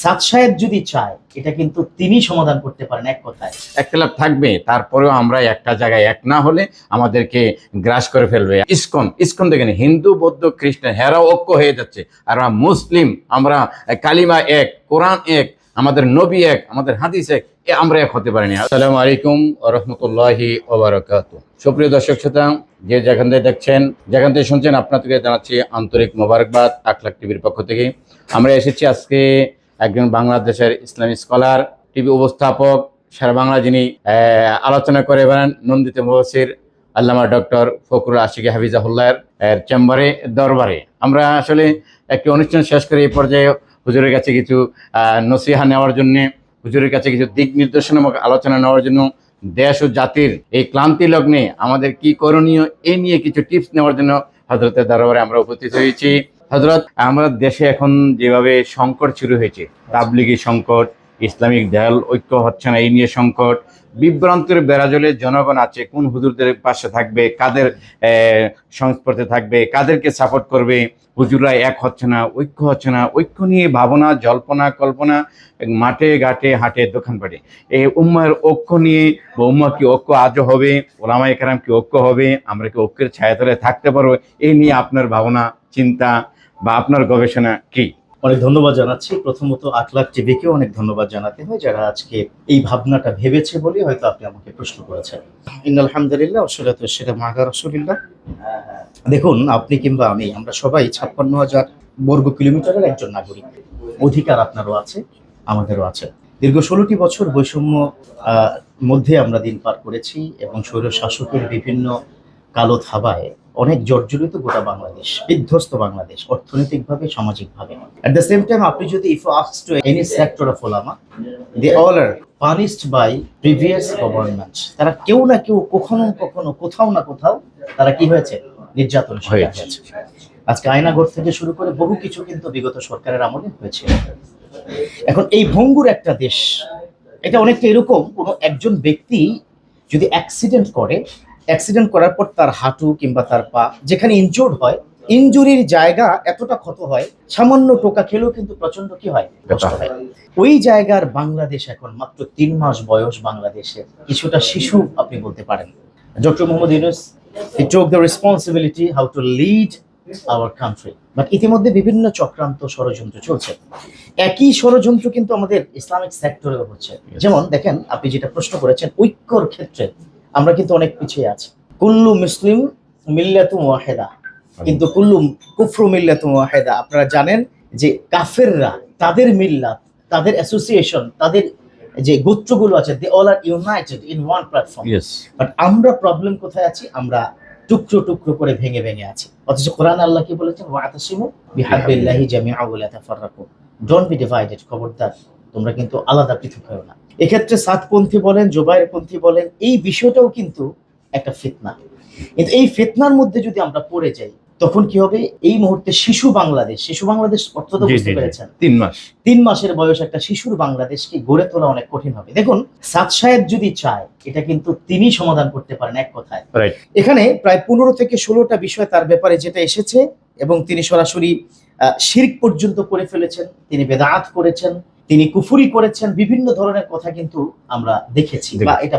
সাদ সাহেব যদি চায় এটা কিন্তু তিনি সমাধান করতে পারেন। এক কথায় একতলাপ থাকবে, তারপরেও আমরা একটা জায়গায় এক না হলে আমাদেরকে গ্রাস করে ফেলবে। ইসকন ইসকন দেখেন, হিন্দু বৌদ্ধ খ্রিস্টান হেরাও ঐক্য হয়ে যাচ্ছে, আর আমরা মুসলিম, আমরা কালিমা এক, কোরআন এক, আমাদের নবী এক, আমাদের হাদিস এক, আমরা এক হতে পারিনি। আসসালামু আলাইকুম ওয়া রাহমাতুল্লাহি ওয়া বারাকাতুহু। সুপ্রিয় দর্শক শ্রোতা, যে যেখান থেকে দেখছেন, যেখান থেকে শুনছেন, আপনাদেরকে জানাচ্ছি আন্তরিক মোবারকবাদ আখলাক টিভির পক্ষ থেকে। আমরা এসেছি আজকে একজন বাংলাদেশের ইসলামী স্কলার, টিভি উপস্থাপক, সারা বাংলা যিনি আলোচনা করে বেড়ান, নন্দিত মুফাসসির আল্লামা ডক্টর ফখরুল আশিকি হাফিজাহুল্লাহ এর চেম্বারে দরবারে আমরা আসলে একটি অনুষ্ঠান শেষ করে এই পর্যায়ে হুজুরের কাছে কিছু নসিহা নেওয়ার জন্য, হুজুরের কাছে কিছু দিক নির্দেশনামূলক আলোচনা নেওয়ার জন্য, দেশ ও জাতির এই ক্লান্তি লগ্নে আমাদের কি করণীয় এই নিয়ে কিছু টিপস নেওয়ার জন্য হযরতের দরবারে আমরা উপস্থিত হয়েছি। হযরত, আমরা দেশে এখন যেভাবে সংকট শুরু হয়েছে, তাবলিগি সংকট, ইসলামিক দেয়াল ঐক্য হচ্ছে না, এই নিয়ে সংকট, বিভ্রান্তের বেড়াজলে জনগণ আছে, কোন হুজুরদের পাশে থাকবে, কাদের সংস্পর্শে থাকবে, কাদেরকে সাপোর্ট করবে, হুজুররা এক হচ্ছে না, ঐক্য হচ্ছে না, ঐক্য নিয়ে ভাবনা জল্পনা কল্পনা, মাঠে ঘাটে হাটে দোকানপাটে, এই উম্মার ঐক্য নিয়ে, বা উম্মা কি ঐক্য আজও হবে, ওলামায়ে কেরাম কি ঐক্য হবে, আমরা কি ঐক্যের ছায়াতলে থাকতে পারবো, এই নিয়ে আপনার ভাবনা চিন্তা বা আপনার গবেষণা কি? অনেক ধন্যবাদ জানাচ্ছি। প্রথমত আখলাক টিভিকেও অনেক ধন্যবাদ জানাতে হয়, যারা আজকে এই ভাবনাটা ভেবেছে বলে হয়তো আপনি আমাকে প্রশ্ন করেছেন। ইন্নাল হামদুলিল্লাহ ওয়াসসালাতু ওয়াসসালামু আলা রাসূলিল্লাহ। দেখুন, আপনি কিংবা আমি, আমরা সবাই 56,000 বর্গ কিলোমিটারের একজন নাগরিক। অধিকার আপনারও আছে, আমাদেরও আছে। দীর্ঘ 16টি বছর বৈষম্য মধ্যে আমরা দিন পার করেছি এবং স্বৈর শাসকের বিভিন্ন কালো থাবায় অনেক জর্জরিত গোটা বাংলাদেশ, বিধ্বস্ত বাংলাদেশ, অর্থনৈতিকভাবে, সামাজিকভাবে। এট দ্য সেম টাইম আপনি যদি if ask to any sector of ওলামা, they all are punished by previous governments. তারা কেউ না কেউ, কখনো কখনো, কোথাও না কোথাও তারা কি হয়েছে, নির্যাতন হয়েছে। আজকে আয়নাঘর থেকে শুরু করে বহু কিছু কিন্তু বিগত সরকারের আমলে হয়েছে। এখন এই ভঙ্গুর একটা দেশ, এটা অনেকটা এরকম, কোনো একজন ব্যক্তি যদি অ্যাক্সিডেন্ট করে, অ্যাক্সিডেন্ট করার পর তার হাঁটু কিংবা তার পা যেখানে ইনজুর্ড হয়, ইনজুরির জায়গা এতটা ক্ষত হয়, সামান্য টোকা খেলেও কিন্তু প্রচন্ড কি হয়, কষ্ট হয়। ওই জায়গার বাংলাদেশ এখন মাত্র 3 মাস বয়স বাংলাদেশে, কিছুটা শিশু আপনি বলতে পারেন। Doctor Mohammad Yunus, he took the responsibility how to lead our country, but ইতিমধ্যে বিভিন্ন চক্রান্ত ষড়যন্ত্র চলছে। একই ষড়যন্ত্র কিন্তু আমাদের ইসলামিক সেক্টরেও হচ্ছে। যেমন দেখেন, আপনি যেটা প্রশ্ন করেছেন, ঐক্যর ক্ষেত্রে আমরা কিন্তু অনেক পিছিয়ে আছি। কুল্লু মুসলিম মিল্লাতুন ওয়াহিদা, কিন্তু কুল্লু কুফরু মিল্লাতুন ওয়াহিদা। আপনারা জানেন যে কাফেররা, তাদের মিল্লাত, তাদের অ্যাসোসিয়েশন, তাদের যে গোত্রগুলো আছে, they all are united in one platform. But আমরা প্রবলেম কোথায় আছি? আমরা টুকরো টুকরো করে ভেঙে ভেঙে আছি। অথচ কোরআন আল্লাহ কি বলেছেন? ওয়াতাসিমু বিহাবলিল্লাহি জামিআ ওয়া লা তাফাররাকু, ডোন্ট বি ডিভাইডেড, খবরদার তোমরা কিন্তু আলাদা পৃথক হও না। এক্ষেত্রে সাতপন্থী বলেন, জোবায়েরপন্থী বলেন, এই বিষয়টাও কিন্তু একটা ফিতনা। কিন্তু এই ফিতনার মধ্যে যদি আমরা পড়ে যাই, তখন কি হবে? এই মুহূর্তে শিশু বাংলাদেশ, শিশু বাংলাদেশ অর্থ তো বুঝতে পেরেছেন, 3 মাসের বয়স একটা শিশুর বাংলাদেশকে গড়ে তোলা অনেক কঠিন হবে। দেখুন, সাদ সাহেব যদি চায় এটা কিন্তু তিনি সমাধান করতে পারেন। এক কথায় এখানে প্রায় 15 থেকে 16টা বিষয় তার ব্যাপারে যেটা এসেছে, এবং তিনি সরাসরি শিরক পর্যন্ত করে ফেলেছেন, তিনি বেদাত করেছেন, তিনি কুফরি করেছেন, বিভিন্ন ধরনের কথা কিন্তু আমরা দেখেছি, বা এটা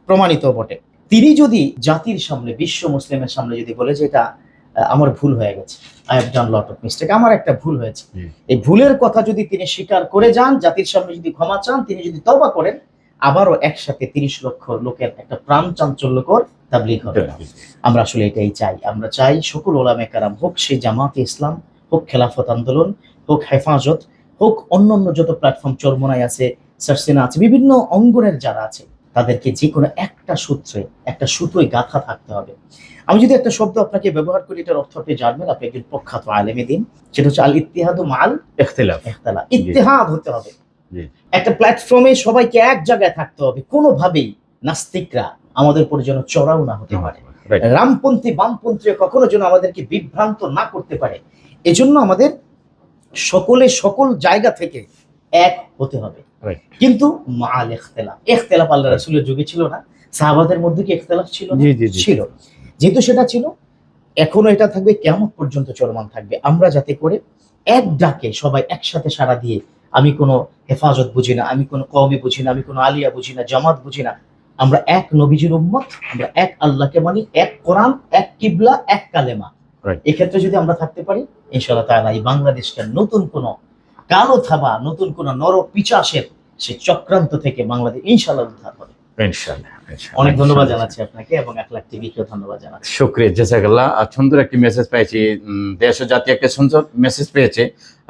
প্রমাণিত বটে। তিনি যদি জাতির সামনে, বিশ্ব মুসলিমের সামনে যদি বলে যে এটা আমার ভুল হয়ে গেছে, I have done lot of mistake, আমার একটা ভুল হয়েছে, এই ভুলের কথা যদি তিনি স্বীকার করে যান, জাতির সামনে যদি ক্ষমা চান, তিনি যদি তওবা করেন, আবারও একসাথে 30 লক্ষ লোকের একটা প্রাণ চাঞ্চল্যকর তাবলীগ হবে। আমরা আসলে এটাই চাই। আমরা চাই সকল ওলামায়ে কেরাম, হোক সে জামাতে ইসলাম, হোক খেলাফত আন্দোলন, হোক হেফাজত, হোক অন্যান্য যত প্ল্যাটফর্ম চরমোনাই আছে, সারসিনা আছে, বিভিন্ন অঙ্গনের যারা আছে, তাদেরকে যে কোনো একটা সূত্রে, একটা সুতোয় গাঁথা থাকতে হবে। আমি যদি একটা শব্দ আপনাকে ব্যবহার করি, এটার অর্থ আপনি জানবেন, আপনি একজন প্রখ্যাত আলেমে দিন, সেটা হচ্ছে আল ইত্তিহাদু মাল ইখতিলাফ। ইত্তিহাদ হতে হবে, একটা প্ল্যাটফর্মে সবাইকে এক জায়গায় থাকতে হবে। কোনোভাবেই নাস্তিকরা আমাদের উপর যেন চড়াও না হতে পারে, রামপন্থী বামপন্থী কখনো যেন আমাদেরকে বিভ্রান্ত না করতে পারে। এজন্য আমাদের সকলে সকল জায়গা থেকে এক হতে হবে। কিন্তু মাল ইখতিলাফ, ইখতিলাফ আল্লাহ রাসূলের যুগে ছিল না, সাহাবাদের মধ্যে কি ইখতিলাফ ছিল? ছিল। যেহেতু সেটা ছিল, এখনো এটা থাকবে, কিয়ামত পর্যন্ত চলমান থাকবে। আমরা যাতে করে এক ডাকে সবাই একসাথে সাড়া দিয়ে আমি কোনো হেফাজত বুঝি না, আমি কোনো কওমি বুঝি না, আমি কোনো আলিয়া বুঝি না, জামাত বুঝি না। আমরা এক নবীজির উম্মত, আমরা এক আল্লাহকে মানি, এক কোরআন, এক কিবলা, এক কালেমা। Right. এক্ষেত্রে যদি আমরা থাকতে পারি, ইনশাআল্লাহ তাআলা এই বাংলাদেশকে নতুন কোনো কালো থাবা, নতুন কোনো নর পিচাসের সে চক্রান্ত থেকে বাংলাদেশ ইনশাআল্লাহ উদ্ধার হবে। ইনশাআল্লাহ, ইনশাআল্লাহ। অনেক ধন্যবাদ জানাচ্ছি আপনাকে এবং 1 লাখ টিভিকেও ধন্যবাদ জানাচ্ছি। শুক্রিয়া, জাযাকাল্লাহ। আর সুন্দর একটি মেসেজ পেয়েছি, দেশ ও জাতি একটা সুন্দর মেসেজ পেয়েছে।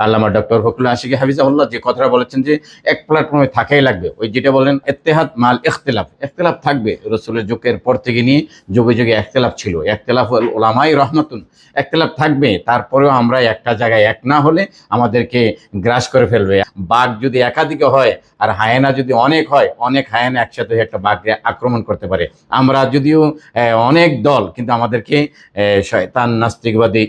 আল্লামা ডক্টর ফখরুল আশিকি হাফিজাহুল্লাহ যে কথাটা বলেছেন যে এক প্ল্যাটফর্মে থাকাই লাগবে, ওই যেটা বলেন ইত্তেহাদ মাল ইখতিলাফ, ইখতিলাফ থাকবে। রাসূলের যুগের পর থেকে নিয়ে যুগে যুগে ইখতিলাফ ছিল, ইখতিলাফ উলামায়ে রহমাতুন, ইখতিলাফ থাকবে। তারপরেও আমরা একটা জায়গায় এক না হলে আমাদেরকে গ্রাস করে ফেলবে। বাঘ যদি একাধিক হয় আর হায়েনা যদি অনেক হয়, অনেক হায়েনা একসাথে হয়ে একটা বাঘকে আক্রমণ করতে পারে। আমরা যদিও অনেক দল, কিন্তু আমাদেরকে শয়তান, নাস্তিকবাদী,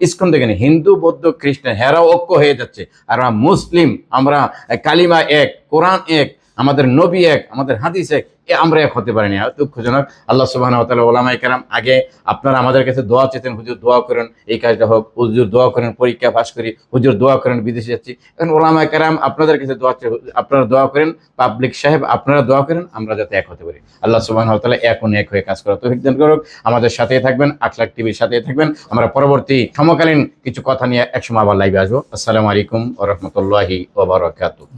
ইসকন দেখেন হিন্দু বৌদ্ধ খ্রিস্টান হেরাও ঐক্য হয়ে যাচ্ছে। আর আমরা মুসলিম, আমরা কালিমা এক, কোরআন এক, আমাদের নবী এক, আমাদের হাদিস এক, আমরা এক হতে পারিনি। দুঃখজনক। আল্লাহ সুবহানাহু ওয়া তাআলা, ওলামায়ে কেরাম, আগে আপনারা আমাদের কাছে দোয়া চেতেন, হুজুর দোয়া করেন এই কাজটা হোক, হুজুর দোয়া করেন পরীক্ষা পাস করি, হুজুর দোয়া করেন বিদেশে যাচ্ছি। এখন ওলামায়ে কেরাম আপনাদের কাছে দোয়া চেয়ে, আপনারা দোয়া করেন, পাবলিক সাহেব আপনারা দোয়া করেন, আমরা যাতে এক হতে পারি। আল্লাহ সুবহানাহু ওয়া তাআলা এক হয়ে কাজ করার তৌফিক দান করুক। আমাদের সাথেই থাকবেন, 8 লাখ টিভির সাথেই থাকবেন। আমরা পরবর্তী সমকালীন কিছু কথা নিয়ে একসময় আবার লাইভে আসবো। আসসালামু আলাইকুম ওয়া রাহমাতুল্লাহি ওয়া বারাকাতুহু।